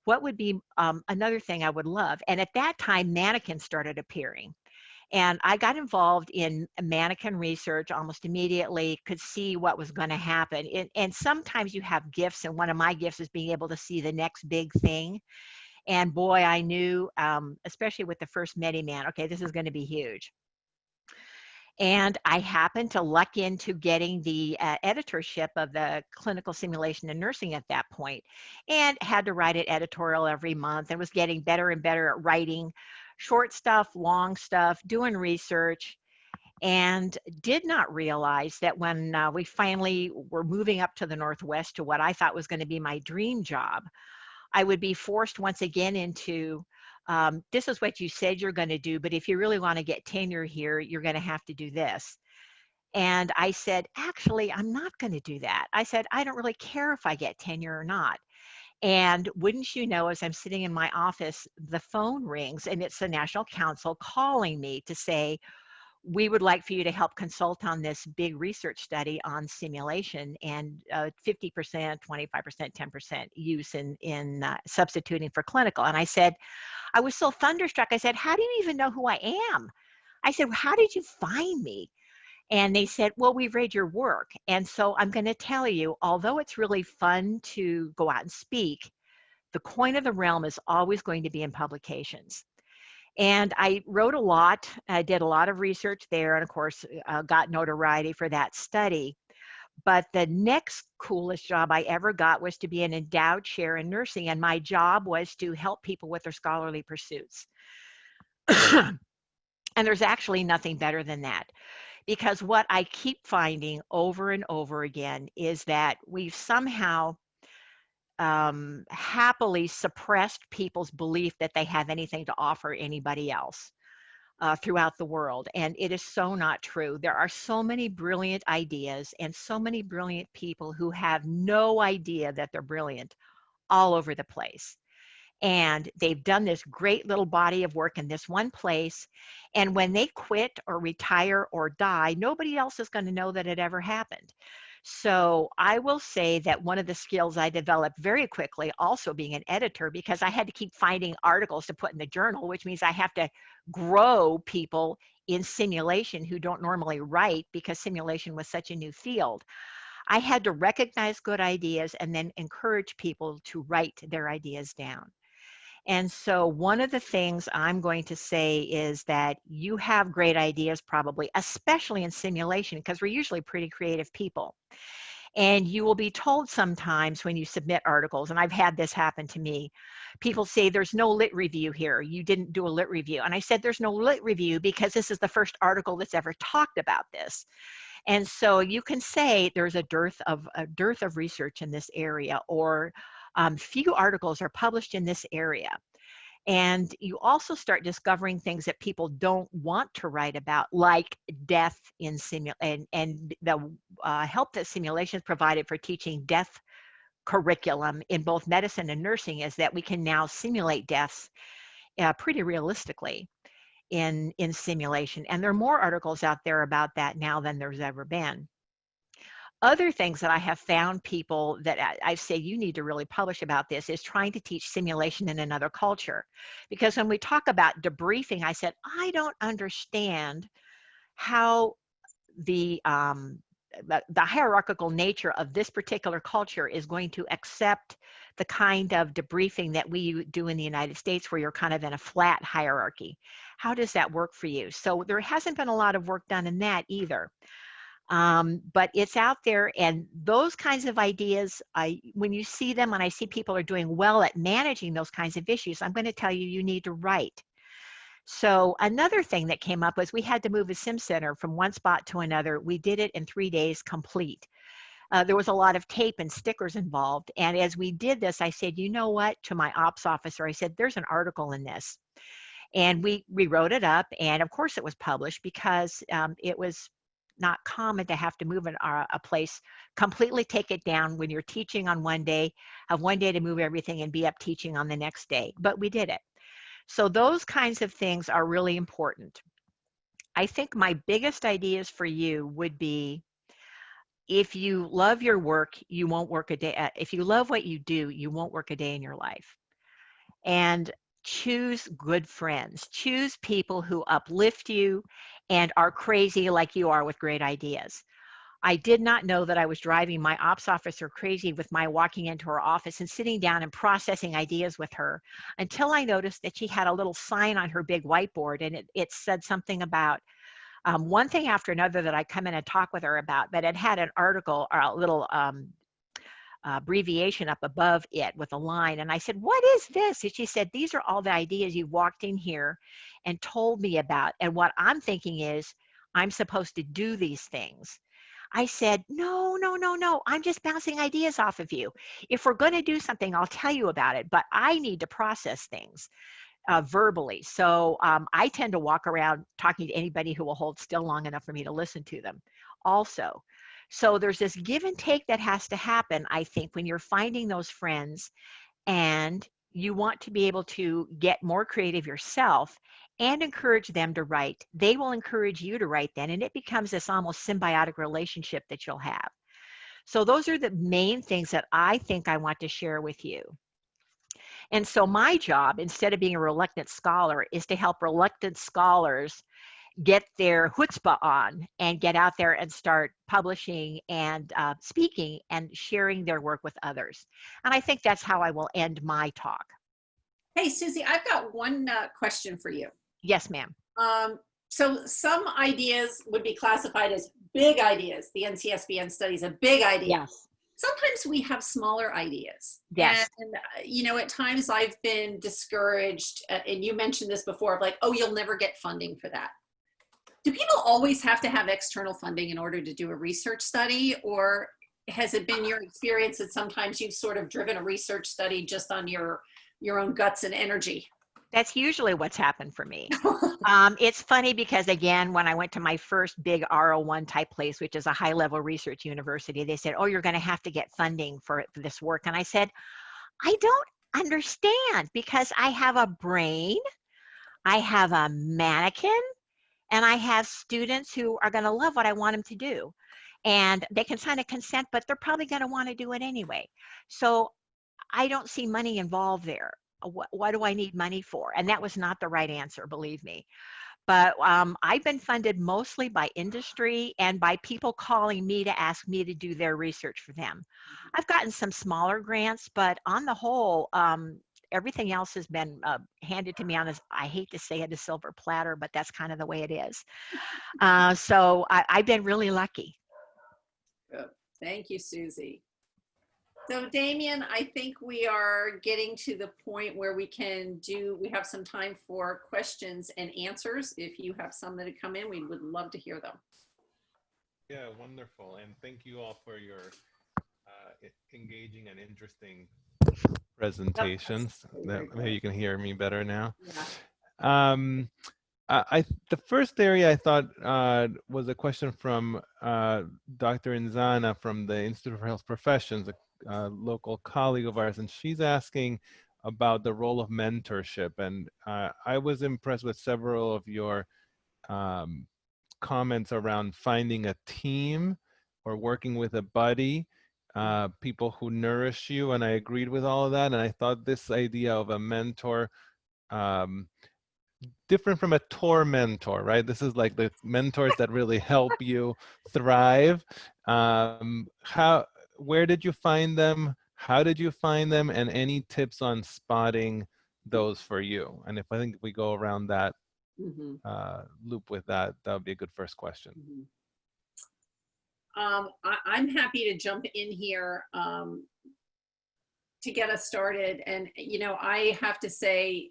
what would be another thing I would love? And at that time, mannequins started appearing. And I got involved in mannequin research almost immediately, could see what was going to happen. And sometimes you have gifts, and one of my gifts is being able to see the next big thing. And boy, I knew, especially with the first Medi-Man, okay, this is going to be huge. And I happened to luck into getting the editorship of the Clinical Simulation and Nursing at that point, and had to write an editorial every month, and was getting better and better at writing short stuff, long stuff, doing research, and did not realize that when we finally were moving up to the Northwest to what I thought was going to be my dream job, I would be forced once again into, this is what you said you're going to do, but if you really want to get tenure here, you're going to have to do this. And I said, actually, I'm not going to do that. I said, I don't really care if I get tenure or not. And wouldn't you know, as I'm sitting in my office, the phone rings and it's the National Council calling me to say, we would like for you to help consult on this big research study on simulation and 50%, 25%, 10% use in substituting for clinical. And I said, I was so thunderstruck. I said, how do you even know who I am? I said, how did you find me? And they said, well, we've read your work. And so I'm going to tell you, although it's really fun to go out and speak, the coin of the realm is always going to be in publications. And I wrote a lot. I did a lot of research there, and of course, got notoriety for that study. But the next coolest job I ever got was to be an endowed chair in nursing, and my job was to help people with their scholarly pursuits. And there's actually nothing better than that, because what I keep finding over and over again is that we've somehow happily suppressed people's belief that they have anything to offer anybody else throughout the world. And it is so not true. There are so many brilliant ideas and so many brilliant people who have no idea that they're brilliant all over the place. And they've done this great little body of work in this one place. And when they quit or retire or die, nobody else is going to know that it ever happened. So I will say that one of the skills I developed very quickly, also being an editor, because I had to keep finding articles to put in the journal, which means I have to grow people in simulation who don't normally write, because simulation was such a new field. I had to recognize good ideas and then encourage people to write their ideas down. And so one of the things I'm going to say is that you have great ideas probably, especially in simulation, because we're usually pretty creative people. And you will be told sometimes when you submit articles, and I've had this happen to me, people say there's no lit review here. You didn't do a lit review. And I said, there's no lit review because this is the first article that's ever talked about this. And so you can say there's a dearth of research in this area, or few articles are published in this area. And you also start discovering things that people don't want to write about, like death in simulation, and the help that simulations provided for teaching death curriculum in both medicine and nursing is that we can now simulate deaths pretty realistically in simulation. And there are more articles out there about that now than there's ever been. Other things that I have found people that I say you need to really publish about this is trying to teach simulation in another culture. Because when we talk about debriefing, I said, I don't understand how the hierarchical nature of this particular culture is going to accept the kind of debriefing that we do in the United States, where you're kind of in a flat hierarchy. How does that work for you? So there hasn't been a lot of work done in that either. But it's out there, and those kinds of ideas, when you see them, and I see people are doing well at managing those kinds of issues, I'm going to tell you, you need to write. So another thing that came up was we had to move a sim center from one spot to another. We did it in 3 days complete. There was a lot of tape and stickers involved. And as we did this, I said, you know what, to my ops officer, I said, there's an article in this. And we wrote it up. And of course it was published, because it was not common to have to move a place, completely take it down when you're teaching on one day, have one day to move everything and be up teaching on the next day. But we did it. So those kinds of things are really important. I think my biggest ideas for you would be, if you love your work, you won't work a day. If you love what you do, you won't work a day in your life. And choose good friends. Choose people who uplift you and are crazy like you are with great ideas. I did not know that I was driving my ops officer crazy with my walking into her office and sitting down and processing ideas with her, until I noticed that she had a little sign on her big whiteboard, and it said something about one thing after another that I come in and talk with her about, but it had an article or a little abbreviation up above it with a line. And I said, what is this? And she said, these are all the ideas you walked in here and told me about. And what I'm thinking is, I'm supposed to do these things. I said, no, I'm just bouncing ideas off of you. If we're going to do something, I'll tell you about it, but I need to process things verbally. So I tend to walk around talking to anybody who will hold still long enough for me to listen to them also. So there's this give and take that has to happen, I think, when you're finding those friends. and you want to be able to get more creative yourself and encourage them to write. They will encourage you to write then, and it becomes this almost symbiotic relationship that you'll have. So those are the main things that I think I want to share with you. And so my job, instead of being a reluctant scholar, is to help reluctant scholars get their chutzpah on and get out there and start publishing and speaking and sharing their work with others. And I think that's how I will end my talk. Hey, Susie, I've got one question for you. Yes, ma'am. So some ideas would be classified as big ideas. The NCSBN study is a big idea. Yes. Sometimes we have smaller ideas. Yes. And, you know, at times I've been discouraged, and you mentioned this before, of like, oh, you'll never get funding for that. Do people always have to have external funding in order to do a research study? Or has it been your experience that sometimes you've sort of driven a research study just on your own guts and energy? That's usually what's happened for me. It's funny because, again, when I went to my first big R01 type place, which is a high-level research university, they said, oh, you're going to have to get funding for this work. And I said, I don't understand, because I have a brain, I have a mannequin, and I have students who are going to love what I want them to do. And they can sign a consent, but they're probably going to want to do it anyway. So I don't see money involved there. What do I need money for? And that was not the right answer, believe me. But I've been funded mostly by industry and by people calling me to ask me to do their research for them. I've gotten some smaller grants, but on the whole, everything else has been handed to me on, I hate to say it, a silver platter, but that's kind of the way it is. So I've been really lucky. Good. Thank you, Susie. So Damien, I think we are getting to the point where we have some time for questions and answers. If you have some that have come in, we would love to hear them. Yeah, wonderful. And thank you all for your engaging and interesting presentations. Maybe you can hear me better now. Yeah. The first area I thought was a question from Dr. Inzana from the Institute for Health Professions, a local colleague of ours, and she's asking about the role of mentorship. And I was impressed with several of your comments around finding a team or working with a buddy, people who nourish you, and I agreed with all of that. And I thought this idea of a mentor, different from a tormentor, right? This is like the mentors that really help you thrive. Where did you find them? How did you find them? And any tips on spotting those for you? And I think we go around that loop with that, that would be a good first question. I'm happy to jump in here to get us started. And, you know, I have to say,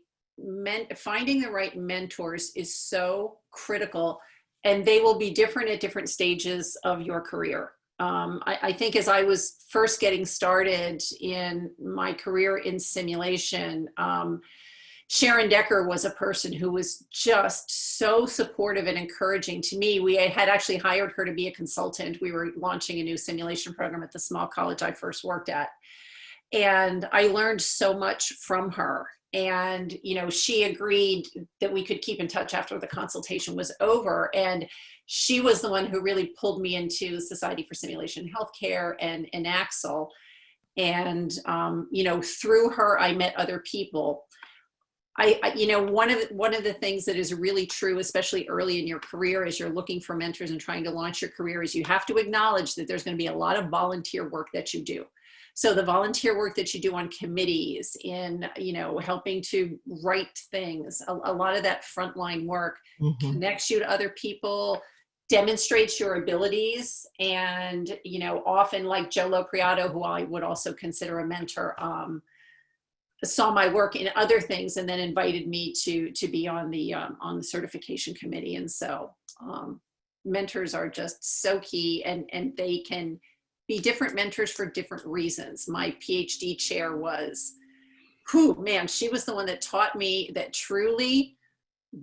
finding the right mentors is so critical, and they will be different at different stages of your career. I think as I was first getting started in my career in simulation, Sharon Decker was a person who was just so supportive and encouraging to me. We had actually hired her to be a consultant. We were launching a new simulation program at the small college I first worked at. And I learned so much from her. And, you know, she agreed that we could keep in touch after the consultation was over. And she was the one who really pulled me into Society for Simulation Healthcare and Axel. And, you know, through her, I met other people. You know, one of the things that is really true, especially early in your career, as you're looking for mentors and trying to launch your career, is you have to acknowledge that there's going to be a lot of volunteer work that you do. So the volunteer work that you do on committees, in, you know, helping to write things, a lot of that frontline work connects you to other people, demonstrates your abilities. And, you know, often, like Joe Lopriato, who I would also consider a mentor, saw my work in other things and then invited me to be on the certification committee. And so mentors are just so key, and they can be different mentors for different reasons. My PhD chair was, man, she was the one that taught me that truly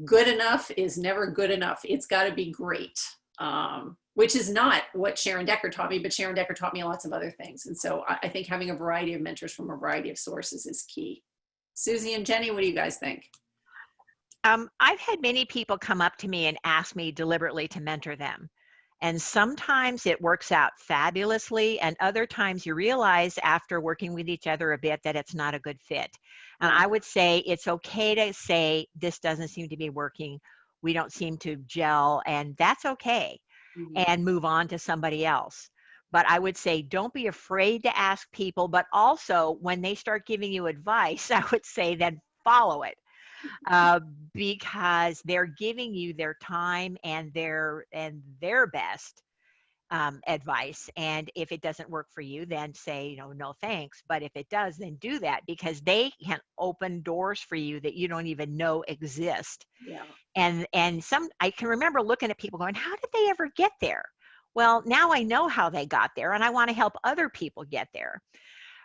good enough is never good enough. It's got to be great. which is not what Sharon Decker taught me, but Sharon Decker taught me lots of other things. And so I think having a variety of mentors from a variety of sources is key. Susie and Jenny, what do you guys think? I've had many people come up to me and ask me deliberately to mentor them. And sometimes it works out fabulously, and other times you realize after working with each other a bit that it's not a good fit. And I would say it's okay to say, this doesn't seem to be working. We don't seem to gel, and that's okay. And move on to somebody else. But I would say, don't be afraid to ask people, but also when they start giving you advice, I would say then follow it. Because they're giving you their time and their best advice. And if it doesn't work for you, then say, no thanks. But if it does, then do that, because they can open doors for you that you don't even know exist. Yeah. And I can remember looking at people going, how did they ever get there? Well, now I know how they got there, and I want to help other people get there.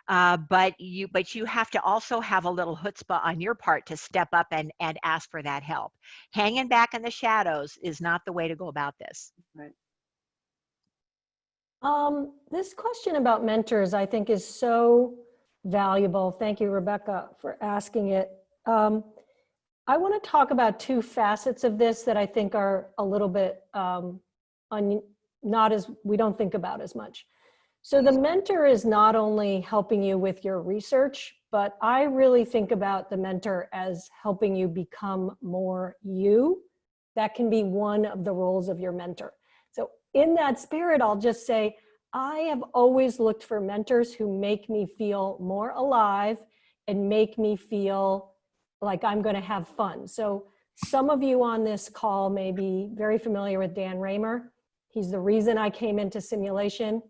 But you have to also have a little chutzpah on your part to step up and ask for that help. Hanging back in the shadows is not the way to go about this. Right. This question about mentors, I think, is so valuable. Thank you, Rebecca, for asking it. I want to talk about two facets of this that I think are a little bit we don't think about as much. So the mentor is not only helping you with your research, but I really think about the mentor as helping you become more you. That can be one of the roles of your mentor. So in that spirit, I'll just say, I have always looked for mentors who make me feel more alive and make me feel like I'm going to have fun. So some of you on this call may be very familiar with Dan Raymer. He's the reason I came into simulation.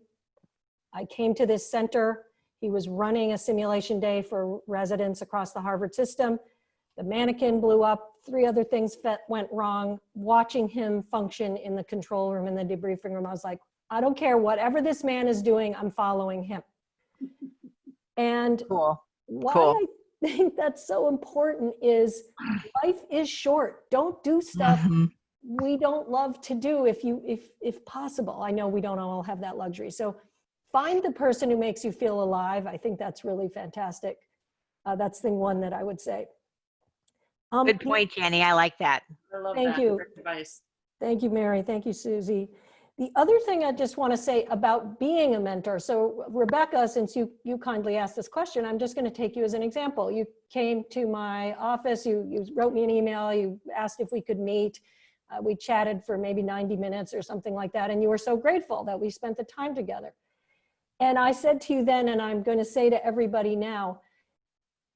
I came to this center. He was running a simulation day for residents across the Harvard system. The mannequin blew up. 3 other things went wrong. Watching him function in the control room, in the debriefing room, I was like, I don't care, whatever this man is doing, I'm following him. And why I think that's so important is life is short. Don't do stuff we don't love to do if possible. I know we don't all have that luxury. So find the person who makes you feel alive. I think that's really fantastic. That's thing one that I would say. Good point, Jenny. I like that. I love Thank that. you. Great advice. Thank you, Mary. Thank you, Susie. The other thing I just want to say about being a mentor. So Rebecca, since you kindly asked this question, I'm just going to take you as an example. You came to my office, you wrote me an email, you asked if we could meet. We chatted for maybe 90 minutes or something like that. And you were so grateful that we spent the time together. And I said to you then, and I'm going to say to everybody now,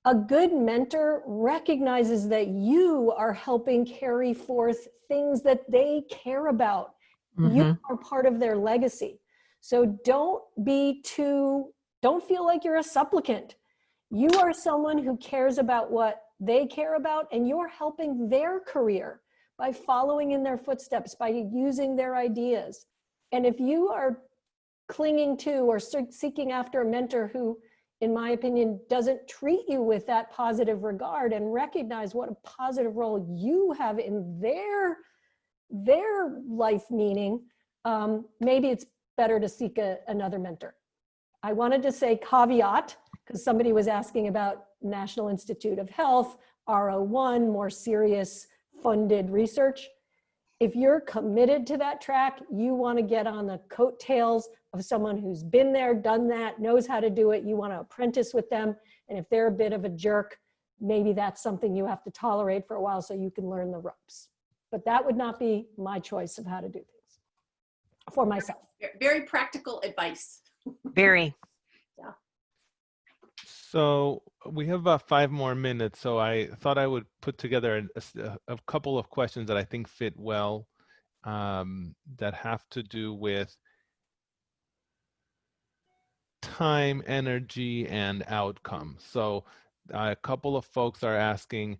a good mentor recognizes that you are helping carry forth things that they care about. You are part of their legacy. So don't feel like you're a supplicant. You are someone who cares about what they care about, and you're helping their career by following in their footsteps, by using their ideas. And if you are clinging to or seeking after a mentor who, in my opinion, doesn't treat you with that positive regard and recognize what a positive role you have in their life meaning, maybe it's better to seek another mentor. I wanted to say caveat, because somebody was asking about National Institute of Health, RO1, more serious funded research. If you're committed to that track, you want to get on the coattails of someone who's been there, done that, knows how to do it. You want to apprentice with them. And if they're a bit of a jerk, maybe that's something you have to tolerate for a while so you can learn the ropes. But that would not be my choice of how to do things for myself. Very practical advice. Very. Yeah. So we have about 5 more minutes, so I thought I would put together a couple of questions that I think fit well, that have to do with time, energy, and outcome. So a couple of folks are asking,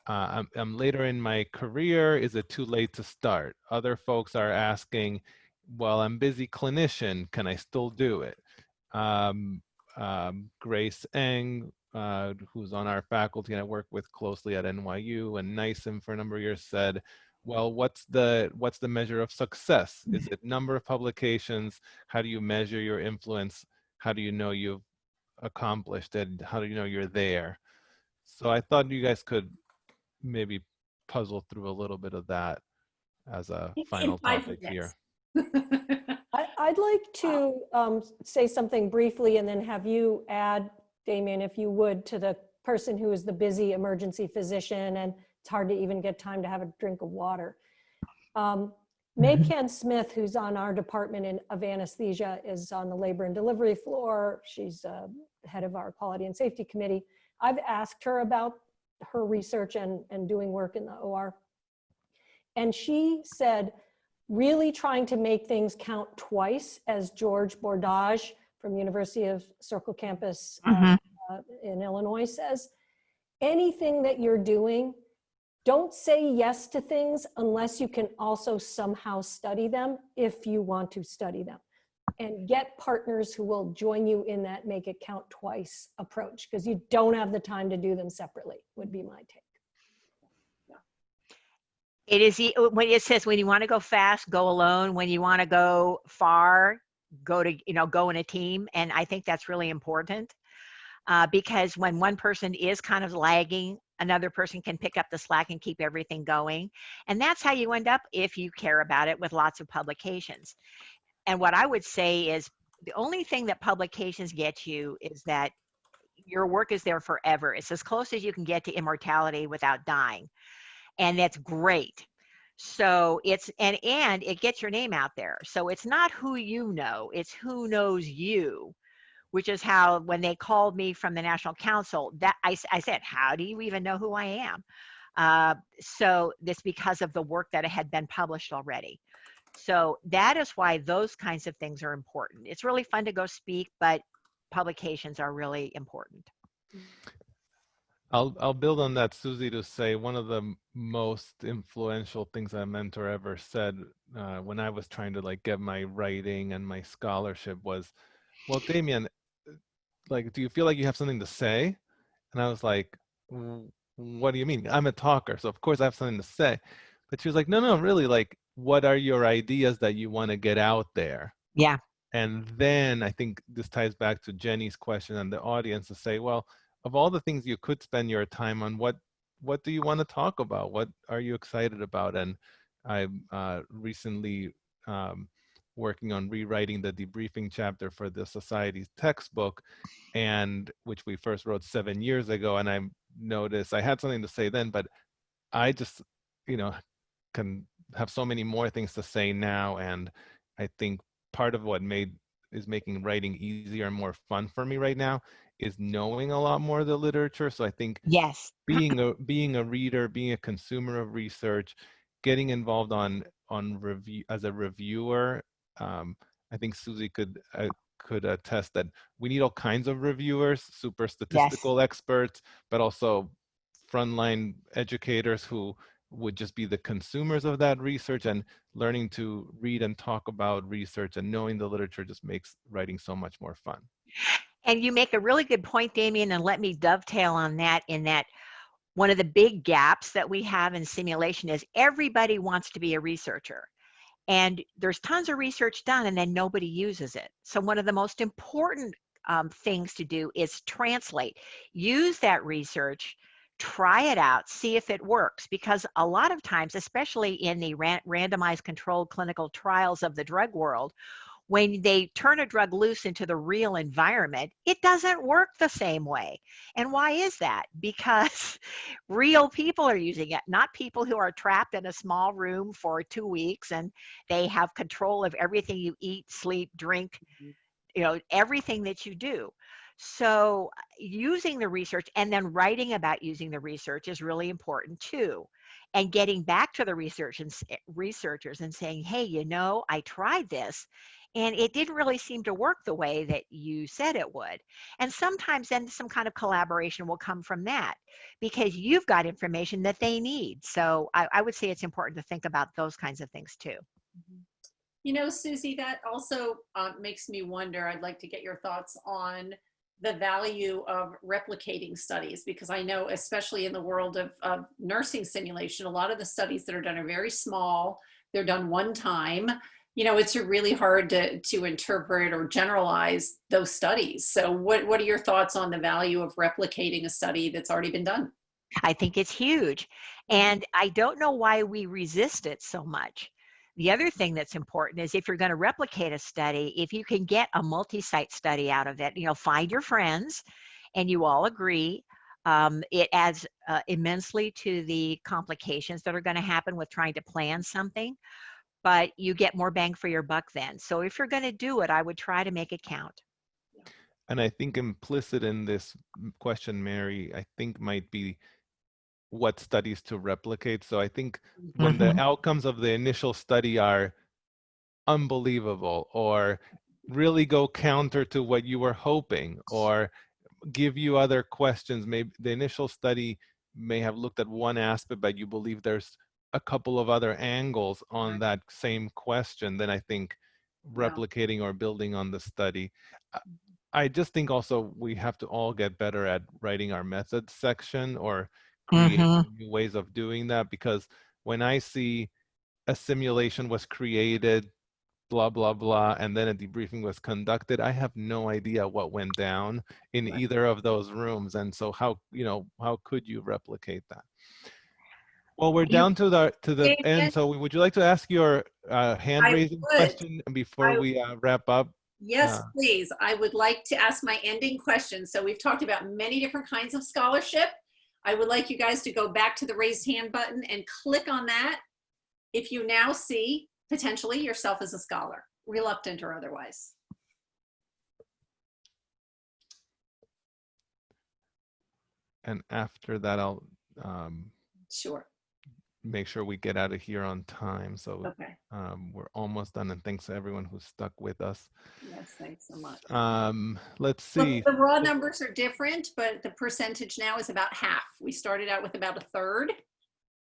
I'm later in my career, is it too late to start? Other folks are asking, well, I'm busy clinician, can I still do it? Grace Eng, who's on our faculty and I work with closely at NYU, and Nysim for a number of years, said, well, what's the measure of success? Is it number of publications? How do you measure your influence? How do you know you've accomplished it? How do you know you're there? So I thought you guys could maybe puzzle through a little bit of that as a In final 5 topic here. minutes. I'd like to say something briefly and then have you add, Damien, if you would, to the person who is the busy emergency physician and it's hard to even get time to have a drink of water. Maycan Smith, who's on our department of anesthesia, is on the labor and delivery floor. She's head of our quality and safety committee. I've asked her about her research and doing work in the OR. And she said, really trying to make things count twice, as George Bordage from University of Circle Campus in Illinois says, anything that you're doing, don't say yes to things unless you can also somehow study them if you want to study them. And get partners who will join you in that make it count twice approach, because you don't have the time to do them separately, would be my take. It is when it says when you want to go fast, go alone. When you want to go far, go in a team. And I think that's really important because when one person is kind of lagging, another person can pick up the slack and keep everything going. And that's how you end up, if you care about it, with lots of publications. And what I would say is the only thing that publications get you is that your work is there forever. It's as close as you can get to immortality without dying. And that's great. So it's, and it gets your name out there. So it's not who you know, it's who knows you, which is how, when they called me from the National Council, that I said, how do you even know who I am? So this, because of the work that had been published already. So that is why those kinds of things are important. It's really fun to go speak, but publications are really important. I'll build on that, Susie, to say one of the most influential things a mentor ever said when I was trying to like get my writing and my scholarship was, well, Damien, like, do you feel like you have something to say? And I was like, what do you mean? I'm a talker, so of course I have something to say. But she was like, no, really, like, what are your ideas that you want to get out there? Yeah. And then I think this ties back to Jenny's question and the audience to say, well, of all the things you could spend your time on, what do you want to talk about? What are you excited about? And I'm recently working on rewriting the debriefing chapter for the Society's textbook, and which we first wrote 7 years ago. And I noticed I had something to say then, but I just, can have so many more things to say now. And I think part of what is making writing easier and more fun for me right now is knowing a lot more of the literature. So I think Yes. being a reader, being a consumer of research, getting involved on review as a reviewer. I think Susie could attest that we need all kinds of reviewers, super statistical experts, but also frontline educators who would just be the consumers of that research, and learning to read and talk about research and knowing the literature just makes writing so much more fun. And you make a really good point, Damien, and let me dovetail on that, in that one of the big gaps that we have in simulation is everybody wants to be a researcher. And there's tons of research done and then nobody uses it. So one of the most important things to do is translate. Use that research, try it out, see if it works. Because a lot of times, especially in the randomized controlled clinical trials of the drug world, when they turn a drug loose into the real environment, it doesn't work the same way. And why is that? Because real people are using it, not people who are trapped in a small room for 2 weeks and they have control of everything you eat, sleep, drink, everything that you do. So using the research and then writing about using the research is really important too. And getting back to the researchers and saying, hey, I tried this and it didn't really seem to work the way that you said it would. And sometimes then some kind of collaboration will come from that because you've got information that they need. So I would say it's important to think about those kinds of things too. Susie, that also makes me wonder, I'd like to get your thoughts on the value of replicating studies, because I know, especially in the world of nursing simulation, a lot of the studies that are done are very small. They're done one time. You know, it's really hard to interpret or generalize those studies. So what are your thoughts on the value of replicating a study that's already been done? I think it's huge. And I don't know why we resist it so much. The other thing that's important is if you're going to replicate a study, if you can get a multi-site study out of it, you know, find your friends and you all agree. It adds immensely to the complications that are going to happen with trying to plan something, but you get more bang for your buck then. So if you're going to do it, I would try to make it count. And I think implicit in this question, Mary, I think might be what studies to replicate. So I think when the outcomes of the initial study are unbelievable or really go counter to what you were hoping or give you other questions, maybe the initial study may have looked at one aspect, but you believe there's a couple of other angles on that same question, then I think replicating or building on the study. I just think also we have to all get better at writing our methods section or creating new ways of doing that, because when I see a simulation was created, blah, blah, blah, and then a debriefing was conducted, I have no idea what went down in either of those rooms. And so how, you know, how could you replicate that? Well, we're down to the end. So would you like to ask your hand raising question before we wrap up? Yes, please. I would like to ask my ending question. So we've talked about many different kinds of scholarship. I would like you guys to go back to the raised hand button and click on that if you now see potentially yourself as a scholar, reluctant or otherwise. And after that, I'll sure. Make sure we get out of here on time. So we're almost done, and thanks to everyone who's stuck with us. Yes, thanks so much. Let's see. Well, the raw numbers are different, but the percentage now is about half. We started out with about a third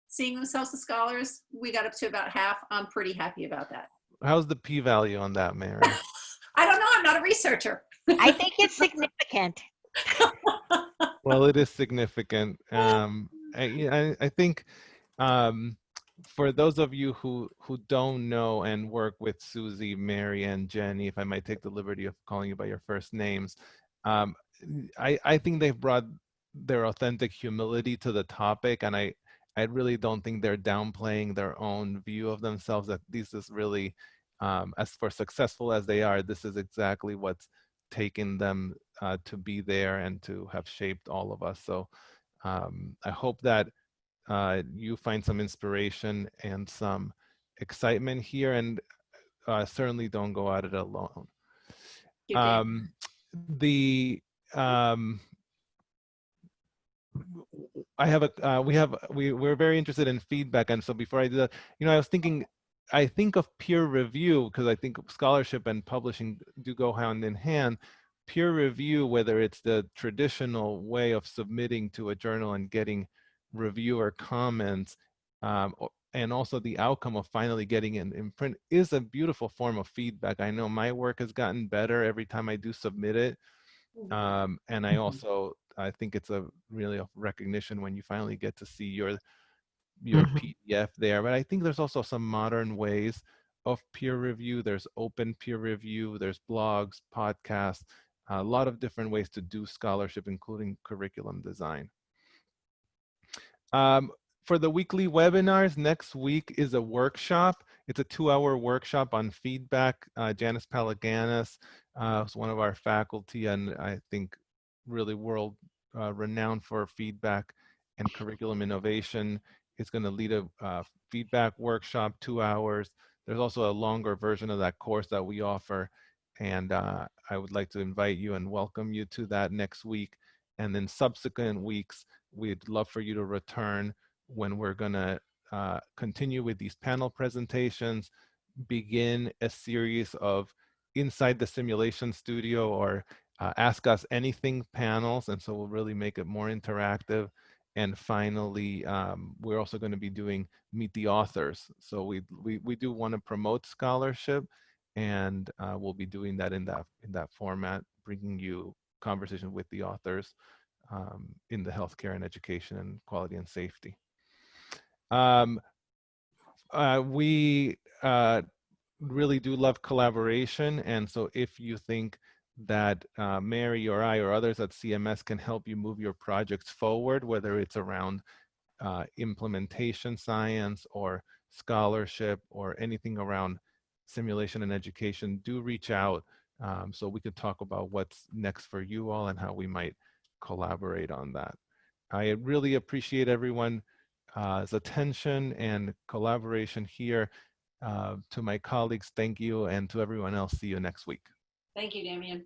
seeing themselves as scholars. We got up to about half. I'm pretty happy about that. How's the p-value on that, Mary? I don't know. I'm not a researcher. I think it's significant. Well, it is significant. I think for those of you who don't know and work with Susie, Mary, and Jenny, if I might take the liberty of calling you by your first names, I think they've brought their authentic humility to the topic, and I really don't think they're downplaying their own view of themselves, that this is really, as for successful as they are, this is exactly what's taken them to be there and to have shaped all of us. So I hope that you find some inspiration and some excitement here, and certainly don't go at it alone. We're very interested in feedback, and so before I do that, I was thinking, I think of peer review because I think scholarship and publishing do go hand in hand. Peer review, whether it's the traditional way of submitting to a journal and getting reviewer comments, and also the outcome of finally getting it in print, is a beautiful form of feedback. I know my work has gotten better every time I do submit it. And I think it's a really a recognition when you finally get to see your PDF there. But I think there's also some modern ways of peer review. There's open peer review, there's blogs, podcasts, a lot of different ways to do scholarship, including curriculum design. For the weekly webinars, next week is a workshop. It's a 2-hour workshop on feedback. Janice Palaganis is one of our faculty, and I think really world renowned for feedback and curriculum innovation. Is going to lead a feedback workshop, 2 hours. There's also a longer version of that course that we offer, and I would like to invite you and welcome you to that next week. And then subsequent weeks, we'd love for you to return when we're going to continue with these panel presentations, begin a series of Inside the Simulation Studio or Ask Us Anything panels, and so we'll really make it more interactive. And finally, we're also going to be doing Meet the Authors. So we do want to promote scholarship, and we'll be doing that in that format, bringing you conversation with the authors in the healthcare and education and quality and safety. We really do love collaboration, and so if you think that Mary or I or others at CMS can help you move your projects forward, whether it's around implementation science or scholarship or anything around simulation and education, do reach out so we could talk about what's next for you all and how we might collaborate on that. I really appreciate everyone's attention and collaboration here. To my colleagues, thank you, and to everyone else, see you next week. Thank you, Damien.